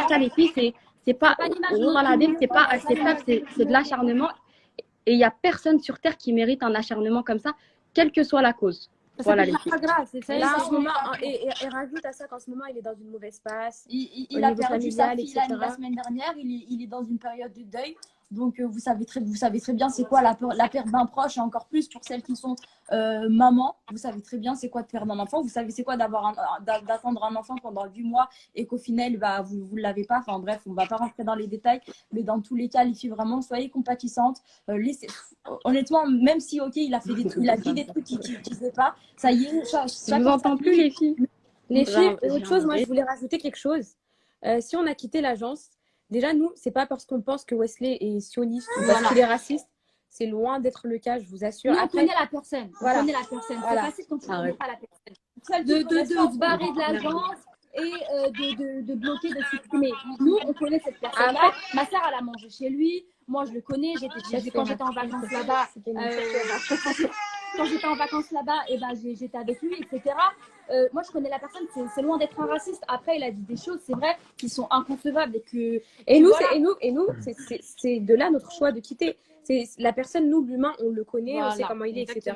Ça, les filles, c'est pas, c'est de l'acharnement. Et il n'y a personne sur Terre qui mérite un acharnement comme ça, quelle que soit la cause. Voilà, les filles. Pas grave, c'est ça. Là, en ce moment, et rajoute à ça qu'en ce moment, il est dans une mauvaise passe. Il a perdu sa fille la semaine dernière. Il est dans une période de deuil. Donc, vous savez très bien c'est quoi la perte d'un proche, et encore plus pour celles qui sont mamans. Vous savez très bien c'est quoi de perdre un enfant. Vous savez c'est quoi d'attendre un enfant pendant 8 mois et qu'au final, bah, vous ne l'avez pas. Enfin bref, on ne va pas rentrer dans les détails. Mais dans tous les cas, les filles, vraiment, soyez compatissantes. Honnêtement, même si, ok, il a dit des trucs qu'il ne sait pas, ça y est. Je ne vous entends plus, les filles. Les filles, autre chose, moi, je voulais rajouter quelque chose. Si on a quitté l'agence, déjà, nous, c'est pas parce qu'on pense que Wesley est sioniste ou parce qu'il est raciste. C'est loin d'être le cas, je vous assure. Nous, on connaît la personne. Voilà. On connaît la personne. Voilà. C'est facile quand tu ne connais pas la personne. De se barrer de l'agence et de bloquer, de supprimer. Nous, on connaît cette personne-là. Ma sœur, elle a mangé chez lui. Moi, je le connais. Quand j'étais en vacances là-bas, quand j'étais en vacances là-bas, et ben, j'étais avec lui, etc. Moi, je connais la personne, c'est loin d'être un raciste. Après, il a dit des choses, c'est vrai, qui sont inconcevables. Et nous, c'est de là notre choix de quitter. C'est la personne, nous, l'humain, on le connaît, voilà, on sait comment il est, etc.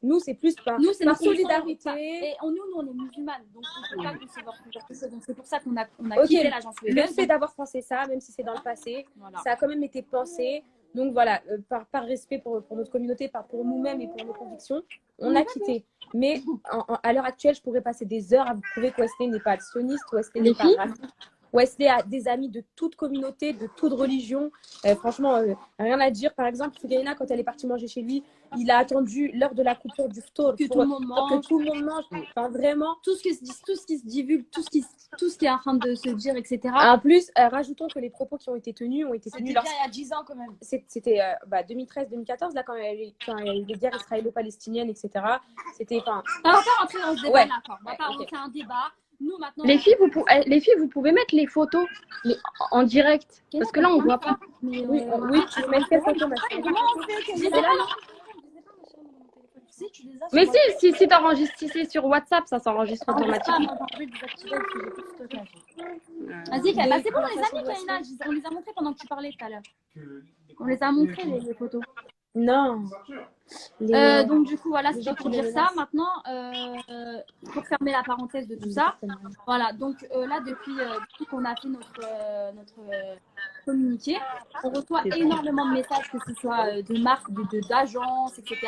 Nous, c'est plus par solidarité. Et nous, on est musulmanes, donc on ne peut pas concevoir ce genre de. Donc, c'est pour ça qu'on a quitté l'agence. Le fait d'avoir pensé ça, même si c'est dans le passé, ça a quand même été pensé. Donc voilà, par respect pour notre communauté, pour nous-mêmes et pour nos convictions, on a quitté. Mais à l'heure actuelle, je pourrais passer des heures à vous prouver que Wesley n'est pas sioniste, Wesley n'est pas raciste. Wesley a des amis de toute communauté, de toute religion. Franchement, rien à dire. Par exemple, Sougaina, quand elle est partie manger chez lui, il a attendu l'heure de la coupure du ftour pour que tout le monde mange. Enfin, vraiment. Tout ce qui se divulgue, tout ce qui est en train de se dire, etc. En plus, rajoutons que les propos qui ont été tenus C'était il y a 10 ans quand même. C'était 2013-2014, là, quand il y a eu les guerres israélo-palestiniennes, etc. C'était. On va pas rentrer dans ce débat-là. On va pas rentrer un débat. Nous, maintenant, les filles, vous pouvez mettre les photos en direct. Parce que là, on ne voit pas. Oui, tu peux mettre quelle photo, ma chérie? Mais si tu enregistres, si c'est sur WhatsApp, ça s'enregistre automatiquement. Vas-y, c'est bon, les amis, Kaina. On les a montrés pendant que tu parlais tout à l'heure. On les a montrés, les photos. Non. Donc du coup voilà, c'était pour dire ça. Maintenant, pour fermer la parenthèse de tout ça, voilà. Donc là depuis qu'on a fait notre communiqué, on reçoit énormément de messages, que ce soit de marques, d'agences, etc.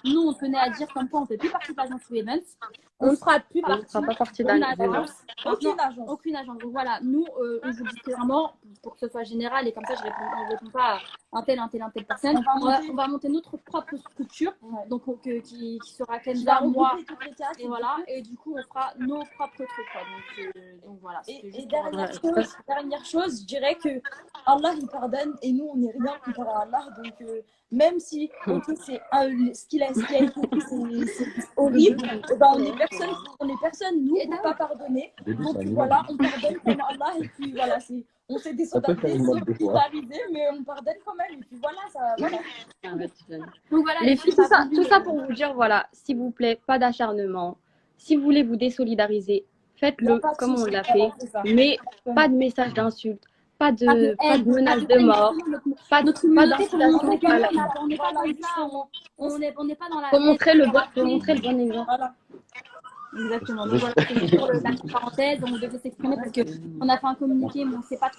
Nous, on tenait à dire comme quoi on ne fait plus partie de l'agence Events. On ne fera plus partie d'aucune agence. Aucune agence. Donc voilà, nous, on vous dit clairement, pour que ce soit général et comme ça, on ne répond pas à un tel personne. On va monter notre propre structure, donc qui sera Kenza, moi, et voilà. Et du coup, on fera nos propres trucs. Donc voilà. Et dernière chose, je dirais que Allah il pardonne et nous on n'est rien comparé à Allah. Donc même si ce qu'il a été, c'est horrible, ben, on est personne, nous on ne peut pas pardonner. Donc voilà, on pardonne comme Allah et puis voilà, on fait des solidarités, mais on pardonne quand même. Et puis voilà, ça. Voilà. Donc voilà, les filles, tout ça pour vous dire, voilà, s'il vous plaît, pas d'acharnement. Si vous voulez vous désolidariser, faites-le comme on l'a fait, mais pas de message d'insulte. Pas de menace de mort, pas d'incitation à la mort. On n'est pas dans la. Faut montrer le bon exemple. Voilà. Exactement. Donc voilà, c'est pour la petite parenthèse, on devait s'exprimer parce qu'on a fait un communiqué, mais on ne s'est pas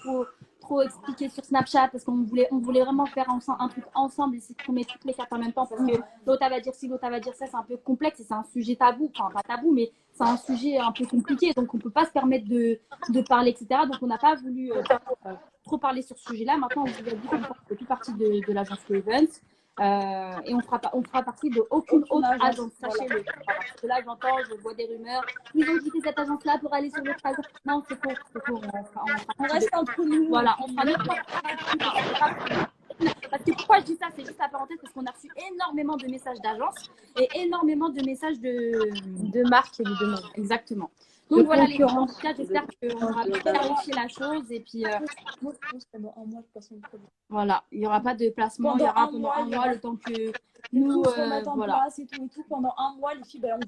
trop expliqué sur Snapchat parce qu'on voulait vraiment faire un truc ensemble et s'exprimer toutes les quatre en même temps parce que l'autre va dire ci, l'autre va dire ça, c'est un peu complexe et c'est un sujet tabou, enfin pas tabou, mais c'est un sujet un peu compliqué, donc on ne peut pas se permettre de parler, etc. Donc on n'a pas voulu trop parler sur ce sujet-là. Maintenant, on vous a dit qu'on ne fait plus partie de l'agence Events. Et on fera partie de aucune autre agence, sachez-le. Parce que là, je vois des rumeurs. Ils ont quitté cette agence-là pour aller sur l'autre agence. Non, c'est faux. On reste entre nous. Voilà, on fera notre propre. Parce que pourquoi je dis ça, c'est juste la parenthèse, parce qu'on a reçu énormément de messages d'agences et énormément de messages de marques et de demandes. Exactement. Donc voilà les filles, en tout cas, j'espère qu'on aura clarifié la chose et puis Moi, je pense que pendant un mois, je passe mon produit. voilà, il n'y aura pas de placement, il y aura pendant un mois le temps que nous se remettent en voilà. place et tout. Pendant un mois, les filles, ben,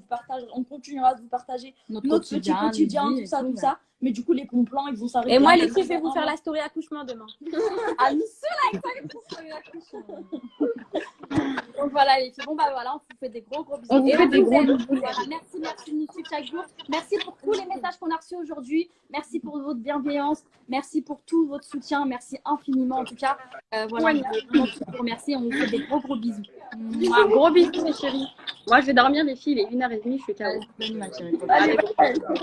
on continuera de vous partager Notre petit quotidien, notre vie tout ça. Mais du coup, les bons plans, ils vont s'arrêter. Et moi, les filles, je vais vous faire la story accouchement demain. Ah, nous avec ça, donc voilà les filles, bon bah voilà, on vous fait des gros bisous. On vous fait des gros bisous. Voilà, merci de nous suivre chaque jour. Merci pour tous les messages qu'on a reçus aujourd'hui. Merci pour votre bienveillance. Merci pour tout votre soutien. Merci infiniment en tout cas. Voilà, on veut vraiment vous remercier. On vous fait des gros bisous. Un gros bisou, mes chéris. Moi, je vais dormir, les filles. Il est 1h30, je suis KO. Bonne nuit, ma chérie. Allez, bon.